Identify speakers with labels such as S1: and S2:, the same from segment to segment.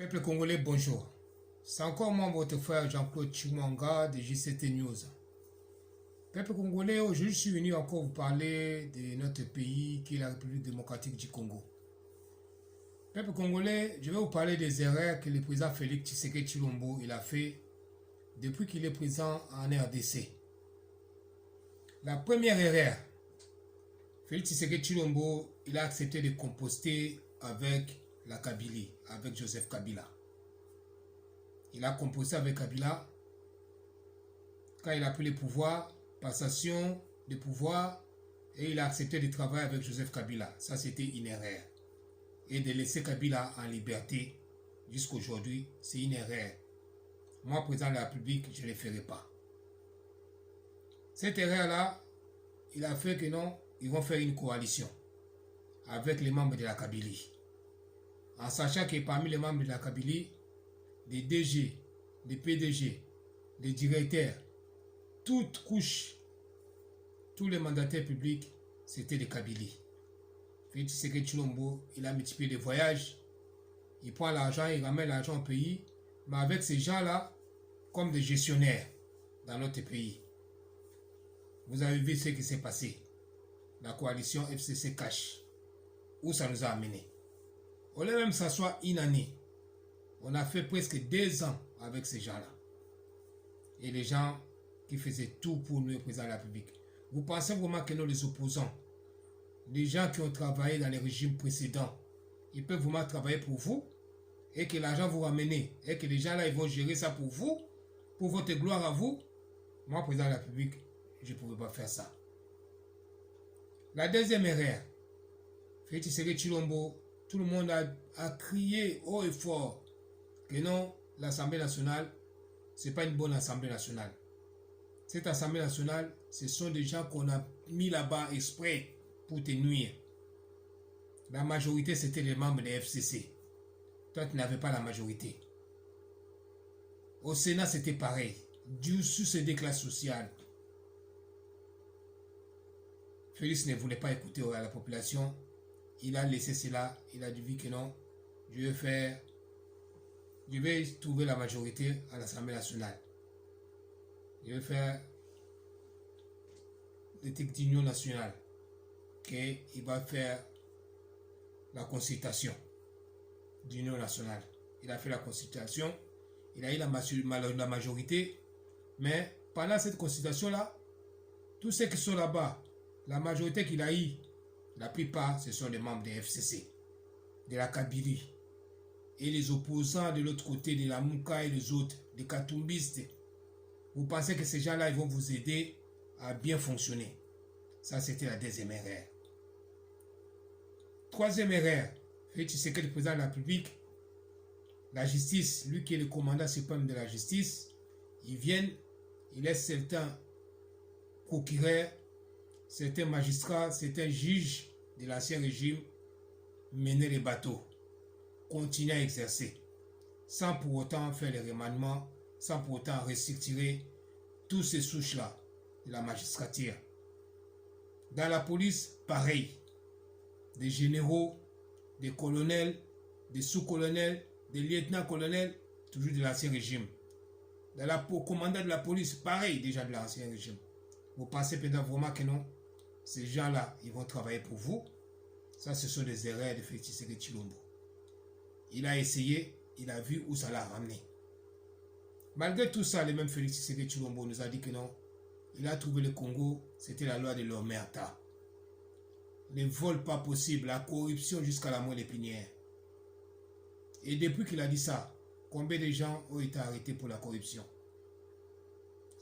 S1: Peuple congolais, bonjour. C'est encore moi, votre frère Jean-Claude Chimwanga de JCT News. Peuple congolais, aujourd'hui je suis venu encore vous parler de notre pays qui est la République démocratique du Congo. Peuple congolais, je vais vous parler des erreurs que le président Félix Tshisekedi Tshilombo il a fait depuis qu'il est présent en RDC. La première erreur, Félix Tshisekedi Tshilombo il a accepté de composter avec la Kabylie, avec Joseph Kabila. Il a composé avec Kabila quand il a pris le pouvoir, passation de pouvoir, et il a accepté de travailler avec Joseph Kabila. Ça, c'était une erreur. Et de laisser Kabila en liberté jusqu'à aujourd'hui, c'est une erreur. Moi, président de la République, je ne le ferai pas. Cette erreur-là, il a fait que non, ils vont faire une coalition avec les membres de la Kabylie. En sachant que parmi les membres de la Kabylie, des DG, des PDG, des directeurs, toutes couches, tous les mandataires publics, c'était des Kabylie. Félix Tshisekedi Tshilombo, il a multiplié les voyages, il prend l'argent, il ramène l'argent au pays, mais avec ces gens-là, comme des gestionnaires dans notre pays. Vous avez vu ce qui s'est passé. La coalition FCC Cash, où ça nous a amené. Au lieu même que ça soit une année, on a fait presque 2 ans avec ces gens-là. Et les gens qui faisaient tout pour nous, le président de la République. Vous pensez vraiment que nous, les opposants, les gens qui ont travaillé dans les régimes précédents, ils peuvent vraiment travailler pour vous et que l'argent vous ramène et que les gens-là, ils vont gérer ça pour vous, pour votre gloire à vous? Moi, président de la République, je ne pouvais pas faire ça. La deuxième erreur, Félix Tshisekedi Tshilombo, tout le monde a crié haut et fort que non, l'Assemblée nationale, ce n'est pas une bonne Assemblée nationale. Cette Assemblée nationale, ce sont des gens qu'on a mis là-bas exprès pour te nuire. La majorité, c'était les membres des FCC. Toi, tu n'avais pas la majorité. Au Sénat, c'était pareil. Dû sur ces déclares sociales. Félix ne voulait pas écouter à la population. Il a laissé cela. Il a dit que non, je vais trouver la majorité à l'Assemblée nationale. Je vais faire l'éthique d'union nationale. Il va faire la consultation d'union nationale. Il a fait la consultation. Il a eu la majorité. Mais pendant cette consultation-là, tous ceux qui sont là-bas, la majorité qu'il a eu, la plupart, ce sont les membres des FCC, de la Kabylie. Et les opposants de l'autre côté, de la Mouka et les autres, des Katumbistes. Vous pensez que ces gens-là, ils vont vous aider à bien fonctionner. Ça, c'était la deuxième erreur. Troisième erreur, Félix Tshisekedi, le président de la République, la justice, lui qui est le commandant suprême de la justice, ils viennent, il laisse certains procureurs, certains magistrats, certains juges de l'ancien régime mener les bateaux, continuer à exercer, sans pour autant faire les remaniements, sans pour autant restructurer tous ces souches-là de la magistrature. Dans la police, pareil. Des généraux, des colonels, des sous-colonels, des lieutenants-colonels, toujours de l'ancien régime. Dans la commandant de la police, pareil, déjà de l'ancien régime. Vous pensez peut-être vraiment que non, ces gens-là, ils vont travailler pour vous. Ça, ce sont des erreurs de Félix Tshisekedi Tshilombo. Il a essayé, il a vu où ça l'a ramené. Malgré tout ça, le même Félix Tshisekedi Tshilombo nous a dit que non, il a trouvé le Congo, c'était la loi de l'Omerta. Les vols pas possibles, la corruption jusqu'à la moelle épinière. Et depuis qu'il a dit ça, combien de gens ont été arrêtés pour la corruption?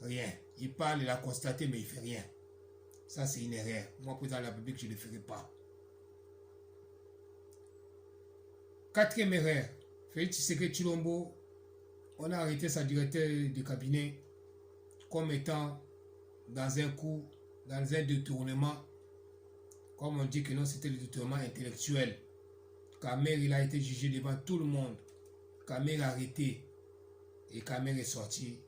S1: Rien. Il parle, il a constaté, mais il ne fait rien. Ça, c'est une erreur. Moi, président de la République, je ne le ferai pas. Quatrième erreur, Félix Tshisekedi Tshilombo, on a arrêté sa directeur de cabinet comme étant dans un coup, dans un détournement. Comme on dit que non, c'était le détournement intellectuel. Kamer, il a été jugé devant tout le monde. Kamer est arrêté. Et Kamer est sorti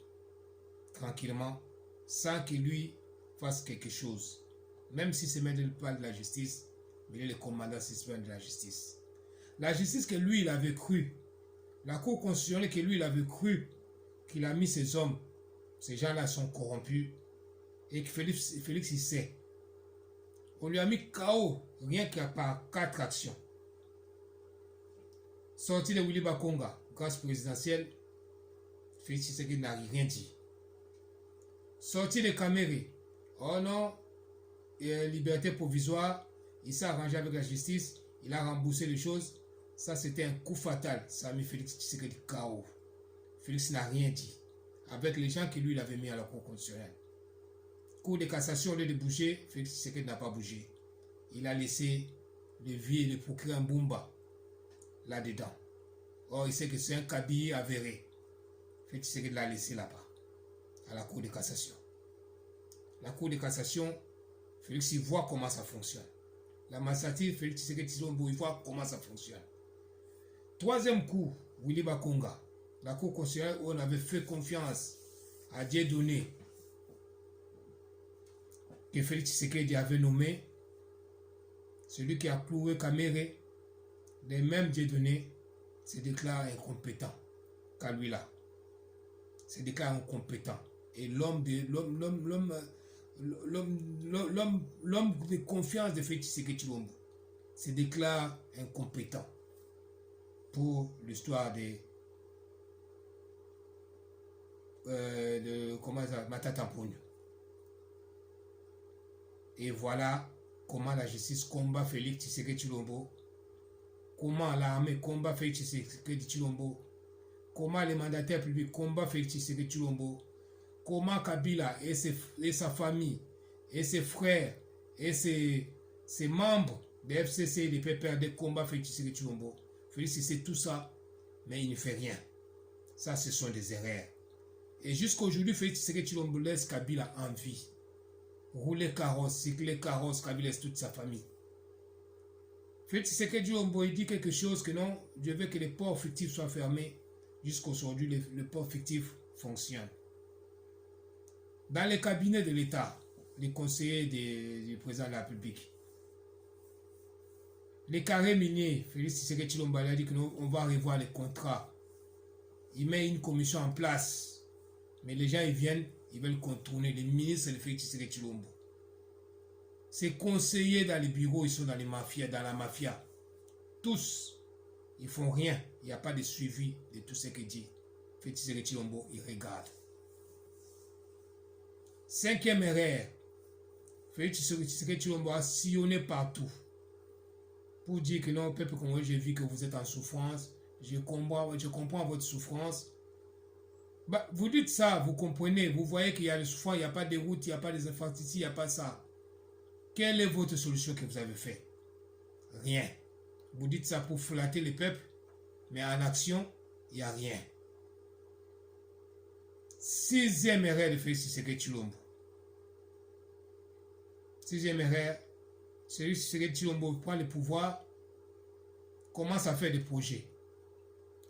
S1: tranquillement, sans qu'il lui fasse quelque chose. Même si c'est même pas de la justice, mais il est le commandant suprême de la justice. La justice que lui, il avait cru La Cour constitutionnelle que lui, il avait cru qu'il a mis ses hommes, ces gens-là sont corrompus, et que Félix il sait. On lui a mis KO, rien qu'à par 4 actions. Sorti de Willy Bakonga, grâce présidentielle, Félix Tshisekedi n'a rien dit. Sorti de Kaméré, oh non, liberté provisoire, il s'est arrangé avec la justice, il a remboursé les choses. Ça, c'était un coup fatal. Ça a mis Félix Tshisekedi KO. Félix n'a rien dit. Avec les gens que lui, il avait mis à la Cour constitutionnelle. Cour de cassation, au lieu de bouger, Félix Tshisekedi n'a pas bougé. Il a laissé le vieux, le procureur Mbumba là-dedans. Or, il sait que c'est un cabinet avéré. Félix Tshisekedi l'a laissé là-bas, à la Cour de cassation. La Cour de cassation, Félix, il voit comment ça fonctionne. La magistrature, Félix Tshisekedi, il voit comment ça fonctionne. Troisième coup, Willy Bakonga. La Cour constitutionnelle où on avait fait confiance à Dieudonné, que Félix Tshisekedi avait nommé, celui qui a cloué Kaméré, les mêmes Dieudonné se déclare incompétent. Kabila se déclare incompétent. Et l'homme de confiance de Félix Tshisekedi Tshilombo se déclare incompétent pour l'histoire de comment ça, Matata Mponyo. Et voilà comment la justice combat Félix Tshisekedi Tshilombo, comment l'armée combat Félix Tshisekedi Tshilombo, comment les mandataires publics combattent Félix Tshisekedi Tshilombo, comment Kabila et sa famille, et ses frères, et ses membres de FCC et de PPRD combattent Félix Tshisekedi Tshilombo. Félix sait tout ça, mais il ne fait rien. Ça, ce sont des erreurs. Et jusqu'à aujourd'hui, Félix Tshisekedi Tshilombo laisse Kabila en vie. Rouler carrosse, cycler carrosse, Kabila laisse toute sa famille. Félix Tshisekedi Tshilombo, il dit quelque chose que non, je veux que les ports fictifs soient fermés. Jusqu'à aujourd'hui, le port fictif fonctionne. Dans les cabinets de l'État, les conseillers du président de la République, les carrés miniers, Félix Tshisekedi Tshilombo a dit qu'on va revoir les contrats. Il met une commission en place. Mais les gens, ils viennent, ils veulent contourner. Les ministres, c'est le Félix Tshisekedi Tshilombo. Ces conseillers dans les bureaux, ils sont dans la mafia. Tous, ils font rien. Il n'y a pas de suivi de tout ce qu'il dit. Félix Tshisekedi Tshilombo, il regarde. Cinquième erreur. Félix Tshisekedi Tshilombo a sillonné partout pour dire que non, peuple congolais, j'ai vu que vous êtes en souffrance. Je comprends votre souffrance. Bah, vous dites ça, vous comprenez, vous voyez qu'il y a des souffrances, il n'y a pas de routes, il n'y a pas des infrastructures, il n'y a pas ça. Quelle est votre solution que vous avez faite? Rien. Vous dites ça pour flatter les peuples, mais en action, il n'y a rien. Sixième erreur de Félix Tshisekedi Tshilombo. Sixième erreur, Félix Tshisekedi Tshilombo prend le pouvoir, commence à faire des projets.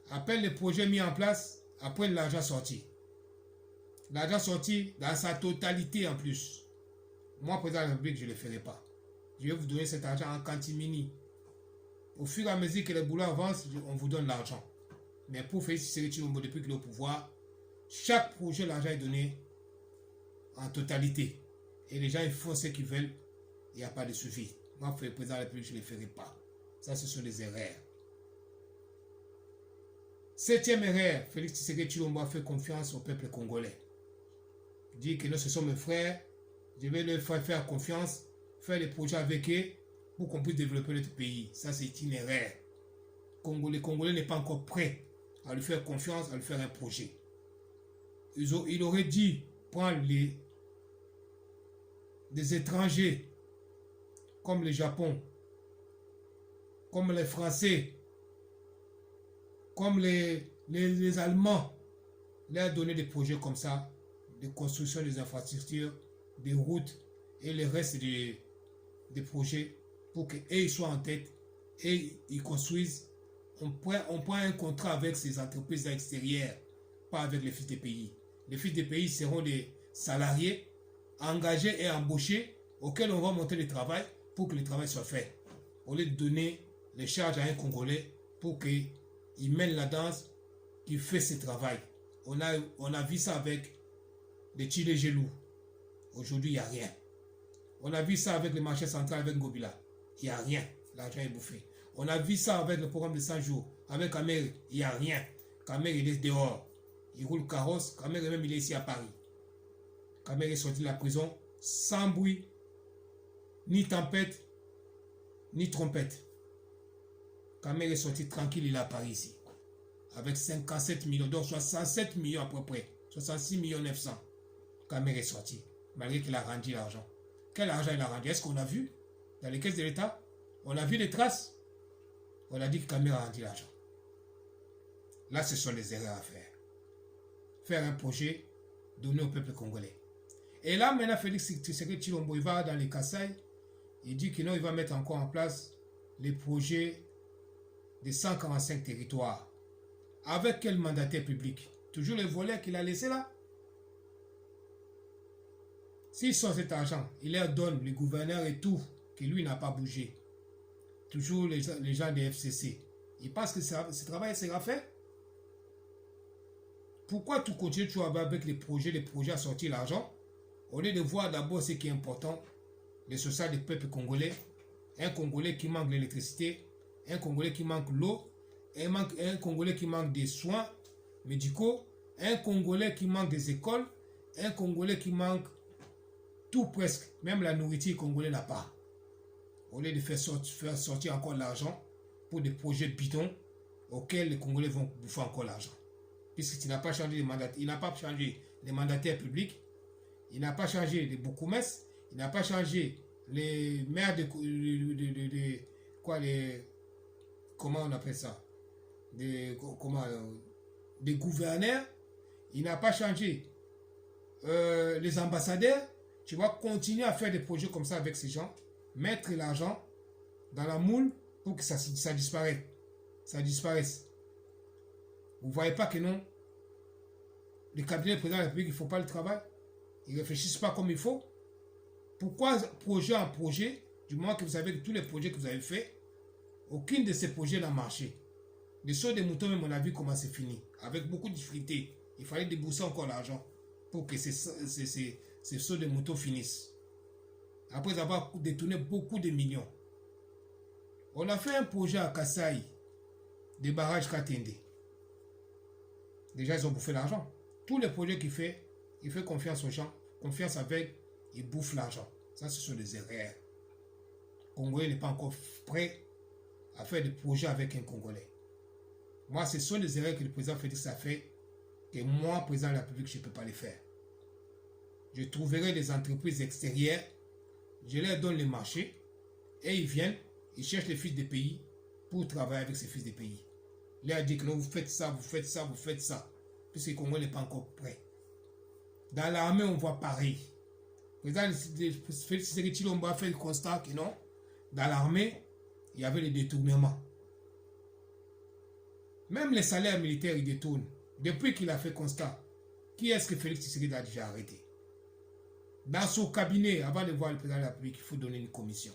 S1: Après les projets mis en place, après l'argent sorti. L'argent sorti dans sa totalité en plus. Moi, président de la République, je ne le ferai pas. Je vais vous donner cet argent en cantimini. Au fur et à mesure que les boulots avancent, on vous donne l'argent. Mais pour Félix Tshisekedi Tshilombo, depuis qu'il est au pouvoir, chaque projet, l'argent est donné en totalité. Et les gens, ils font ce qu'ils veulent. Il n'y a pas de suivi. Moi, le président de la République, je ne le ferai pas. Ça, ce sont des erreurs. Septième erreur, Félix Tshisekedi Tshilombo a fait confiance au peuple congolais. Il dit que nous, ce sont mes frères, je vais leur faire confiance, faire des projets avec eux pour qu'on puisse développer notre pays. Ça, c'est une erreur. Les Congolais n'est pas encore prêt à lui faire confiance, à lui faire un projet. Il aurait dû prendre des étrangers comme le Japon, comme les Français, comme les Allemands, leur donner des projets comme ça, de construction des infrastructures, des routes et le reste des projets pour qu'ils soient en tête et ils construisent. On prend un contrat avec ces entreprises extérieures, pas avec les fils des pays. Les fils des pays seront des salariés engagés et embauchés auxquels on va monter le travail pour que le travail soit fait. Au lieu de donner les charges à un Congolais pour qu'il mène la danse qui fait ce travail. On a vu ça avec les Tchilé-Gelou. Aujourd'hui, il n'y a rien. On a vu ça avec le marché central avec Ngobila. Il n'y a rien. L'argent est bouffé. On a vu ça avec le programme de 100 jours. Avec Kamer, il n'y a rien. Kamer, il est dehors. Il roule carrosse. Kamer, même, il est ici à Paris. Kamer est sorti de la prison sans bruit, ni tempête, ni trompette. Kamer est sorti tranquille, il est à Paris ici. Avec 57 millions, donc 67 millions à peu près. 66 millions 900. Kamer est sorti, malgré qu'il a rendu l'argent. Quel argent il a rendu? Est-ce qu'on a vu dans les caisses de l'État? On a vu les traces. On a dit que Kamer a rendu l'argent. Là, ce sont les erreurs à faire. Faire un projet donné au peuple congolais. Et là, maintenant, Félix Tshisekedi Tshilombo, il va dans les Kasaï. Il dit qu'il va mettre encore en place les projets de 145 territoires. Avec quel mandataire public? Toujours les volets qu'il a laissés là. S'ils sont cet argent, il leur donne les gouverneurs et tout, que lui n'a pas bougé. Toujours les gens des FCC. Ils pensent que ce travail sera fait. Pourquoi tu continues toujours avec les projets à sortir l'argent, au lieu de voir d'abord ce qui est important, le social du peuple congolais, un Congolais qui manque l'électricité, un Congolais qui manque l'eau, un Congolais qui manque des soins médicaux, un Congolais qui manque des écoles, un Congolais qui manque tout presque, même la nourriture congolais n'a pas. Au lieu de faire sortir encore l'argent pour des projets bidons auxquels les Congolais vont bouffer encore l'argent. Puisque il n'a pas changé les mandataires, il n'a pas changé les mandataires publics, il n'a pas changé les Boukoumès, il n'a pas changé les maires comment on appelle ça, des gouverneurs, il n'a pas changé les ambassadeurs. Tu vas continuer à faire des projets comme ça avec ces gens, mettre l'argent dans la moule pour que ça disparaisse. Ça disparaisse. Vous ne voyez pas que non, les cabinets du président de la République, il ne faut pas le travail. Ils ne réfléchissent pas comme il faut. Pourquoi projet en projet, du moment que vous savez que tous les projets que vous avez faits, aucun de ces projets n'a marché. Le saut des moutons, même on a vu comment c'est fini. Avec beaucoup de difficultés. Il fallait débourser encore l'argent pour que ces sauts de moutons finissent. Après avoir détourné beaucoup de millions. On a fait un projet à Kasaï, des barrages Katende. Déjà, ils ont bouffé l'argent. Tous les projets qu'il fait, il fait confiance aux gens, confiance avec, il bouffe l'argent. Ça, ce sont des erreurs. Le Congolais n'est pas encore prêt à faire des projets avec un Congolais. Moi, ce sont des erreurs que le président Félix a fait, que moi, président de la République, je ne peux pas les faire. Je trouverai des entreprises extérieures, je leur donne les marchés, et ils viennent, ils cherchent les fils des pays pour travailler avec ces fils des pays. Il leur dit que non, vous faites ça, vous faites ça, vous faites ça. Puisque le Congo n'est pas encore prêt. Dans l'armée, on voit pareil. Le président Félix Tshisekedi Tshilombo a fait le constat que non, dans l'armée, il y avait des détournements. Même les salaires militaires, ils détournent. Depuis qu'il a fait constat, qui est-ce que Félix Tshisekedi a déjà arrêté? Dans son cabinet, avant de voir le président de la République, il faut donner une commission.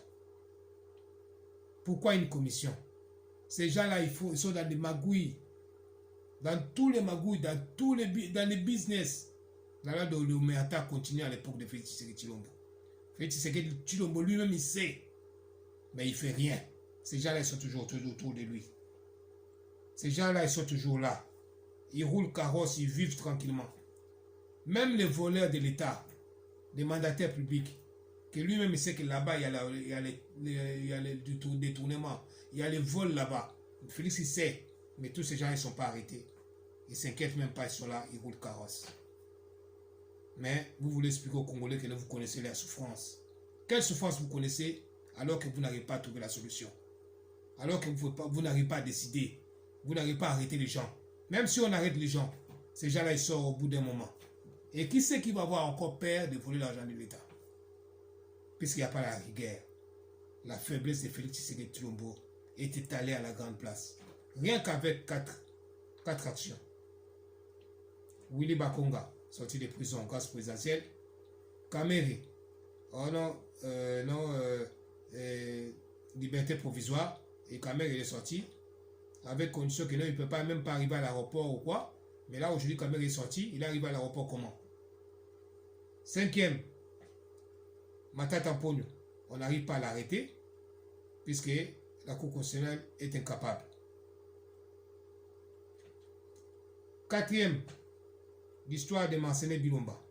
S1: Pourquoi une commission? Ces gens-là, ils sont dans des magouilles. Dans tous les magouilles, dans les business. Là, le Meata continue à l'époque de Félix Tshisekedi Tshilombo. Félix Tshisekedi Tshilombo lui-même, il sait. Mais il ne fait rien. Ces gens-là, ils sont toujours autour de lui. Ces gens-là, ils sont toujours là. Ils roulent carrosse, ils vivent tranquillement. Même les voleurs de l'État, des mandataires publics, que lui-même il sait que là-bas, il y a les détournements, il y a les vols là-bas. Félix, il sait. Mais tous ces gens, ils ne sont pas arrêtés. Ils ne s'inquiètent même pas, ils sont là, ils roulent carrosse. Mais vous voulez expliquer aux Congolais que vous connaissez la souffrance. Quelle souffrance vous connaissez alors que vous n'arrivez pas à trouver la solution? Alors que vous n'arrivez pas à décider. Vous n'arrivez pas à arrêter les gens. Même si on arrête les gens, ces gens-là, ils sortent au bout d'un moment. Et qui c'est qui va avoir encore peur de voler l'argent de l'État? Puisqu'il n'y a pas la rigueur. La faiblesse de Félix Tshisekedi Tshilombo est étalée à la grande place. Rien qu'avec quatre actions. Willy Bakonga, sorti de prison grâce présidentielle. Kamere, liberté provisoire. Et Kamere, il est sorti. avec condition que non, il ne peut pas même pas arriver à l'aéroport ou quoi. Mais là, aujourd'hui, quand il est sorti, il arrive à l'aéroport comment? Cinquième, Matata Pogno. On n'arrive pas à l'arrêter, puisque la Cour constitutionnelle est incapable. Quatrième, l'histoire de Marcelin Bilomba.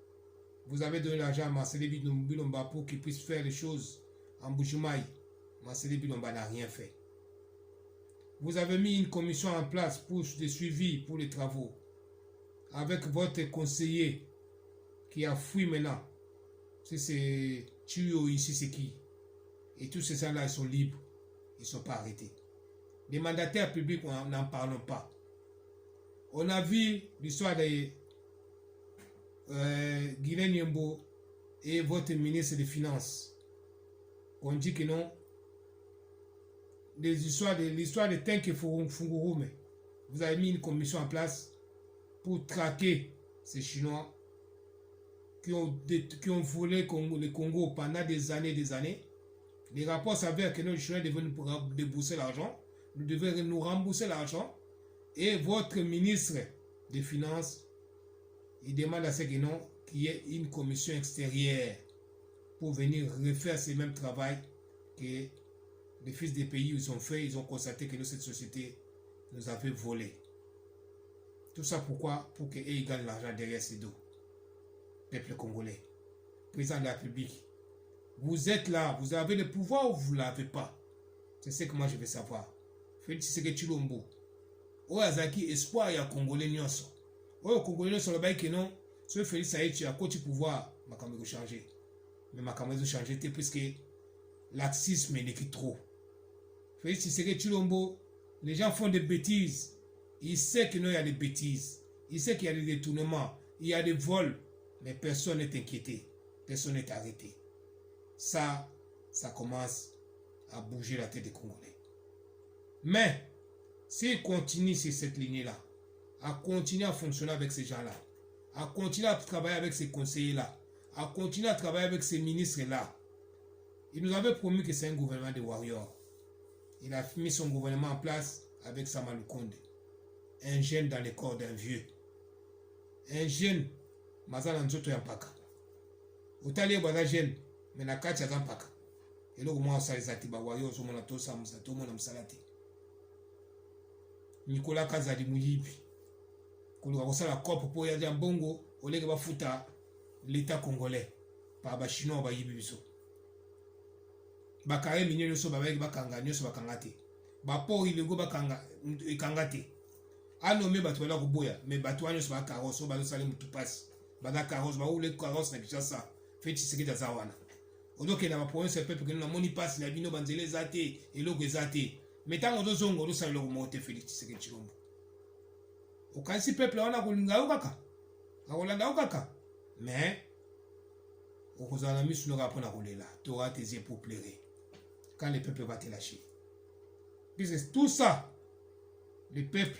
S1: Vous avez donné l'argent à Marcelin Bilomba pour qu'il puisse faire les choses en Bujumaï. Marcelin Bilomba n'a rien fait. Vous avez mis une commission en place pour le suivi pour les travaux. Avec votre conseiller qui a fui maintenant. C'est Tuyo ici, c'est qui? Et tous ces gens-là, ils sont libres. Ils ne sont pas arrêtés. Les mandataires publics, on n'en parle pas. On a vu l'histoire de Guilain Nyembo et votre ministre des Finances. On dit que non. L'histoire de Tenke Fungurume. Vous avez mis une commission en place pour traquer ces Chinois qui ont volé le Congo pendant des années. Les rapports s'avèrent que nos Chinois devaient nous débourser l'argent. Nous devions nous rembourser l'argent. Et votre ministre des Finances, il demande à ce que non, qu'il y ait une commission extérieure pour venir refaire ce même travail que les fils des pays ils ont fait. Ils ont constaté que cette société nous avait volé. Tout ça pourquoi? Pour qu'ils gagnent l'argent derrière ses dos. Peuple congolais, président de la République, vous êtes là, vous avez le pouvoir ou vous ne l'avez pas? C'est ce que moi je veux savoir. Félix Tshisekedi Tshilombo. O azaki espoir ya Congolais nyonso. O Congolais nyonso le bail que non, ce Félix Saïd a côté pouvoir, makambo changer. Mais makambo changer puisque laxisme n'est trop. Félix Tshisekedi Tshilombo, les gens font des bêtises. Il sait que non, il y a des bêtises. Il sait qu'il y a des détournements, il y a des vols, mais personne n'est inquiété, personne n'est arrêté. Ça commence à bouger la tête des Congolais. Mais s'il continue sur cette lignée-là, à continuer à fonctionner avec ces gens-là, à continuer à travailler avec ces conseillers-là, à continuer à travailler avec ces ministres-là, il nous avait promis que c'est un gouvernement de warriors. Il a mis son gouvernement en place avec Sama Lukonde. Un jeune dans le corps d'un vieux. Un jeune, mazala nzoto ya mpaka. Utali baza jeune, mais na kati ya mpaka. Eloko mwa osalizati ba warriors omona tosa musato mona musalati. Nicolas Kazadi muyibi. Kuluka kosala kopo po ya mbongo oleke bafuta l'état congolais pa ba chinois ba yibi biso. Bakare minyo nyonso babaki bakanga nyonso bakanga te. Ba po ilego bakanga ekanga te. Anome bato bala koboya mais bato nyonso ba carrosse ba sala mutu passe. Bada carrosse ba ule carrosse na Kinshasa. Feti Tshisekedi azawana. Odoke na ba province peuple que na moni passe na bino banzele zate eloko ezate. Metango dozongo olusala eloko mote Félix Tshisekedi Tshilombo. Okansi peuple wana kolinga okaka. Akolanda okaka. Mais okozala misu noka pona kolela. Tu auras tes yeux pour pleurer. Quand le peuple va te lâcher. Puisque tout ça, le peuple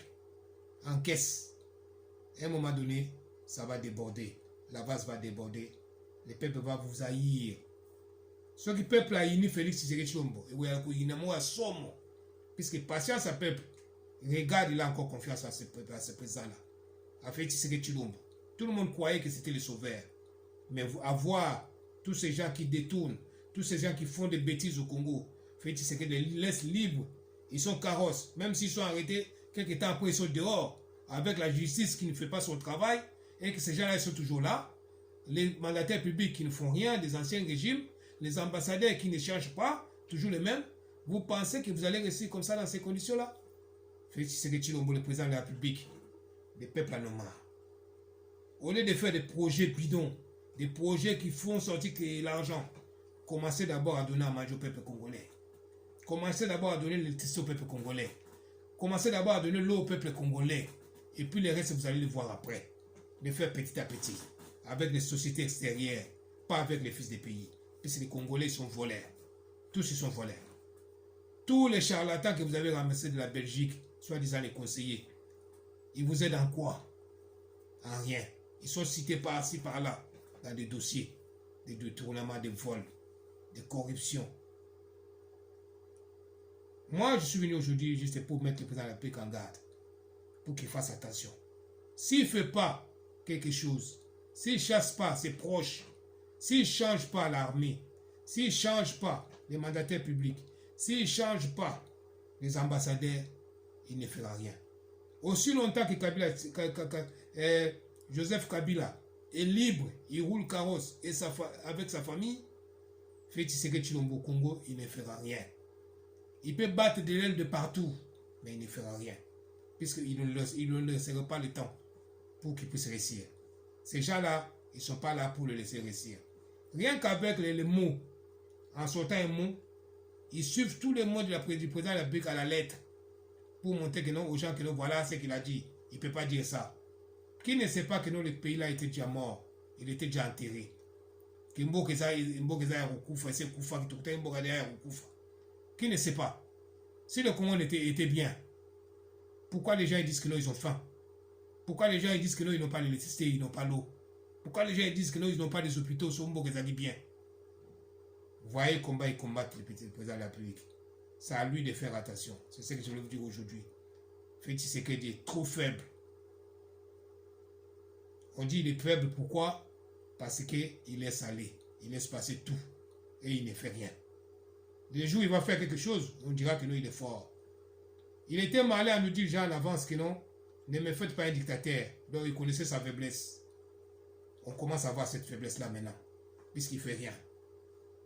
S1: encaisse. À un moment donné, ça va déborder. La vase va déborder. Le peuple va vous haïr. Ce qui peuple a uni Félix Tshisekedi Tshilombo. Et il y a un somme. Puisque patience à peuple. Regarde, il a encore confiance à ce peuple, à ce président-là. À Félix Tshisekedi Tshilombo. Tout le monde croyait que c'était le sauveur. Mais à voir tous ces gens qui détournent, tous ces gens qui font des bêtises au Congo, Félix Tshisekedi les laisse libres. Ils sont carrosses. Même s'ils sont arrêtés, quelques temps après, ils sont dehors. Avec la justice qui ne fait pas son travail. Et que ces gens-là, ils sont toujours là. Les mandataires publics qui ne font rien, des anciens régimes. Les ambassadeurs qui ne changent pas, toujours les mêmes. Vous pensez que vous allez rester comme ça dans ces conditions-là? Félix Tshisekedi Tshilombo, le président de la République, les peuples en ont marre. Au lieu de faire des projets bidons, des projets qui font sortir l'argent, commencez d'abord à donner à manger au peuple congolais. Commencez d'abord à donner l'électricité au peuple congolais. Commencez d'abord à donner l'eau au peuple congolais. Et puis le reste, vous allez le voir après. Le faire petit à petit. Avec les sociétés extérieures. Pas avec les fils des pays. Puisque les Congolais sont voleurs. Tous ils sont voleurs. Tous les charlatans que vous avez ramassés de la Belgique, soi-disant les conseillers, ils vous aident en quoi? En rien. Ils sont cités par-ci, par-là, dans des dossiers, des détournements, des vols, des corruptions. Moi, je suis venu aujourd'hui juste pour mettre le président de la République en garde, pour qu'il fasse attention. S'il ne fait pas quelque chose, s'il ne chasse pas ses proches, s'il ne change pas l'armée, s'il ne change pas les mandataires publics, s'il ne change pas les ambassadeurs, il ne fera rien. Aussi longtemps que Joseph Kabila est libre, il roule carrosse et avec sa famille, Félix Tshisekedi Tshilombo au Congo, il ne fera rien. Il peut battre de l'aile de partout, mais il ne fera rien. Puisqu'il ne laissera pas le temps pour qu'il puisse réussir. Ces gens-là, ils ne sont pas là pour le laisser réussir. Rien qu'avec les mots, en sortant un mot, ils suivent tous les mots du président de la République à la lettre pour montrer que non, aux gens que non, voilà ce qu'il a dit. Il ne peut pas dire ça. Qui ne sait pas que non, le pays-là était déjà mort, il était déjà enterré. Qui ne sait pas? Si le Congo était bien, pourquoi les gens disent que non, ils ont faim? Pourquoi les gens disent que non, ils n'ont pas l'électricité, ils n'ont pas l'eau? Pourquoi les gens disent que non, ils n'ont pas des hôpitaux, bien? Vous voyez combat et combattre le président de la République. C'est à lui de faire attention. C'est ce que je voulais vous dire aujourd'hui. Félix Tshisekedi est trop faible. On dit qu'il est faible, pourquoi? Parce qu'il laisse aller. Il laisse passer tout. Et il ne fait rien. Les jours où il va faire quelque chose, on dira que non, il est fort. Il était malin à nous dire déjà en avance que non, ne me faites pas un dictateur. Donc il connaissait sa faiblesse. On commence à voir cette faiblesse-là maintenant. Puisqu'il ne fait rien.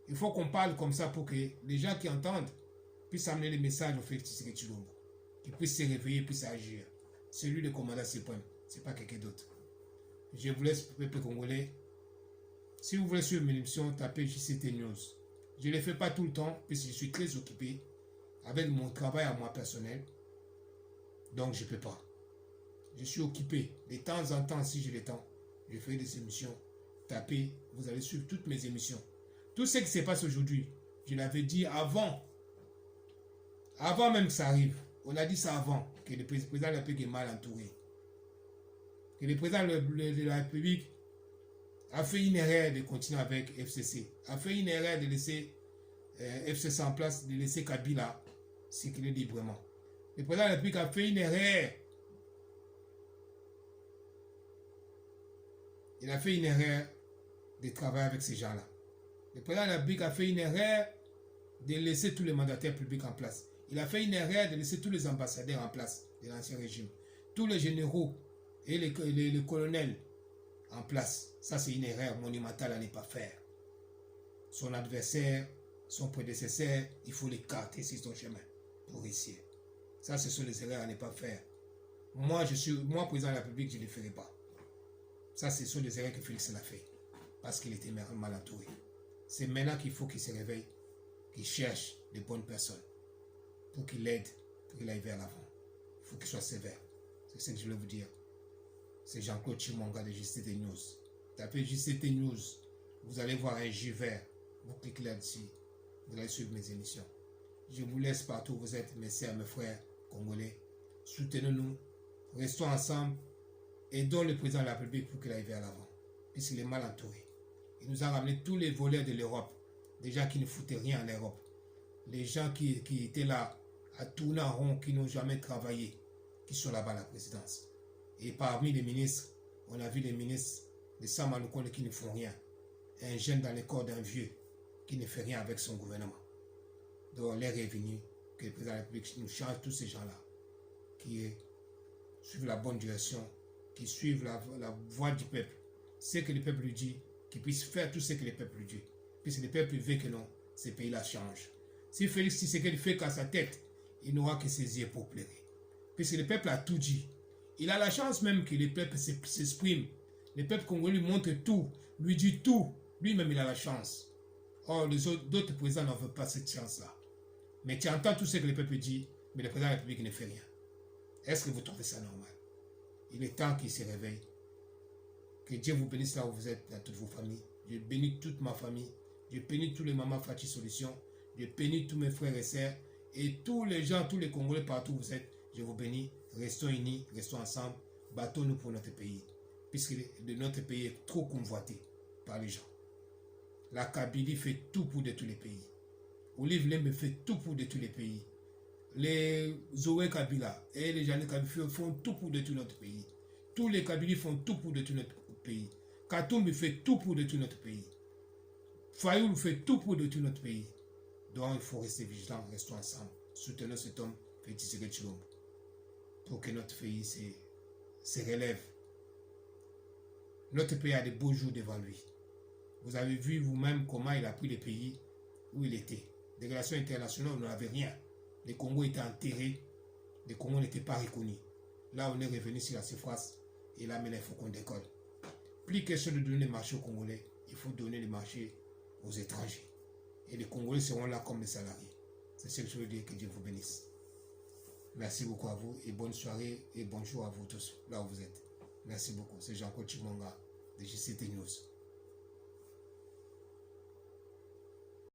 S1: Il faut qu'on parle comme ça pour que les gens qui entendent puissent amener les messages au Félix Tshisekedi Tshilombo. Qu'ils puissent se réveiller, puissent agir. C'est lui le commandant suprême. Ce n'est pas quelqu'un d'autre. Je vous laisse, peuple congolais. Si vous voulez suivre mes émissions, tapez JCT News. Je ne les fais pas tout le temps, puisque je suis très occupé avec mon travail à moi personnel. Donc je ne peux pas. Je suis occupé. De temps en temps, si j'ai le temps, je fais des émissions. Tapez, vous allez suivre toutes mes émissions. Tout ce qui se passe aujourd'hui, je l'avais dit avant. Avant même que ça arrive. On a dit ça avant, que le président de la République est mal entouré. Que le président de la République a fait une erreur de continuer avec FCC. A fait une erreur de laisser FCC en place, de laisser Kabila circuler librement. Le président de la République a fait une erreur. Il a fait une erreur de travailler avec ces gens-là. Le président de la République a fait une erreur de laisser tous les mandataires publics en place. Il a fait une erreur de laisser tous les ambassadeurs en place de l'ancien régime. Tous les généraux et les colonels en place. Ça, c'est une erreur monumentale à ne pas faire. Son adversaire, son prédécesseur, il faut l'écarter sur son chemin pour réussir. Ça, ce sont les erreurs à ne pas faire. Moi, président de la République, je ne les ferai pas. Ça, ce sont les erreurs que Félix l'a fait. Parce qu'il était mal entouré. C'est maintenant qu'il faut qu'il se réveille, qu'il cherche les bonnes personnes pour qu'il l'aide, pour qu'il aille vers l'avant. Il faut qu'il soit sévère. C'est ce que je voulais vous dire. C'est Jean-Claude Chimonga de JCT News. Tapez JCT News. Vous allez voir un J vert. Vous cliquez là-dessus. Vous allez suivre mes émissions. Je vous laisse partout où vous êtes, mes sœurs, mes frères congolais. Soutenez-nous. Restons ensemble. Aidons le président de la République pour qu'il aille vers l'avant. Puisqu'il est mal entouré. Il nous a ramené tous les voleurs de l'Europe. Des gens qui ne foutaient rien en Europe. Les gens qui étaient là à tourner en rond, qui n'ont jamais travaillé, qui sont là-bas à la présidence. Et parmi les ministres, on a vu les ministres de Samaloukonde qui ne font rien. Un jeune dans le corps d'un vieux qui ne fait rien avec son gouvernement. Donc l'heure est venue que le président de la République nous change tous ces gens-là, qui suivent la bonne direction, qui suivent la voie du peuple. Ce que le peuple lui dit, qui puisse faire tout ce que le peuple lui dit. Puisque le peuple veut que non, ces pays-là changent. Si Félix Tshisekedi fait qu'à sa tête, il n'aura que ses yeux pour pleurer. Puisque le peuple a tout dit. Il a la chance même que le peuple s'exprime. Le peuple congolais lui montre tout, lui dit tout. Lui-même, il a la chance. Or, d'autres présidents n'en veulent pas cette chance-là. Mais tu entends tout ce que le peuple dit, mais le président de la République ne fait rien. Est-ce que vous trouvez ça normal? Il est temps qu'il se réveille. Que Dieu vous bénisse là où vous êtes, dans toutes vos familles. Je bénis toute ma famille. Je bénis tous les mamans Fati Solution. Je bénis tous mes frères et sœurs. Et tous les gens, tous les Congolais partout où vous êtes. Je vous bénis. Restons unis, restons ensemble. Battons-nous pour notre pays. Puisque notre pays est trop convoité par les gens. La Kabylie fait tout pour détruire les pays. Olive Lembe fait tout pour détruire les pays. les Zoé Kabila et les Jeanne Kabila font tout pour détruire notre pays. Tous les Kabylis font tout pour détruire notre pays. Katumbi fait tout pour détruire notre pays. Fayoul fait tout pour détruire notre pays. Donc il faut rester vigilant, restons ensemble. Soutenons cet homme, Félix Tshisekedi Tshilombo, pour que notre pays se relève. Notre pays a de beaux jours devant lui. Vous avez vu vous-même comment il a pris les pays où il était. Des relations internationales, on n'avait rien. Le Congo était enterré. Le Congo n'était pas reconnu. Là, on est revenu sur la surface. Et là, maintenant, il faut qu'on décolle. Plus question de donner les marchés aux Congolais, il faut donner les marchés aux étrangers. Et les Congolais seront là comme les salariés. C'est ce que je veux dire. Que Dieu vous bénisse. Merci beaucoup à vous et bonne soirée et bonjour à vous tous, là où vous êtes. Merci beaucoup. C'est Jean-Claude Chimonga de JCT News.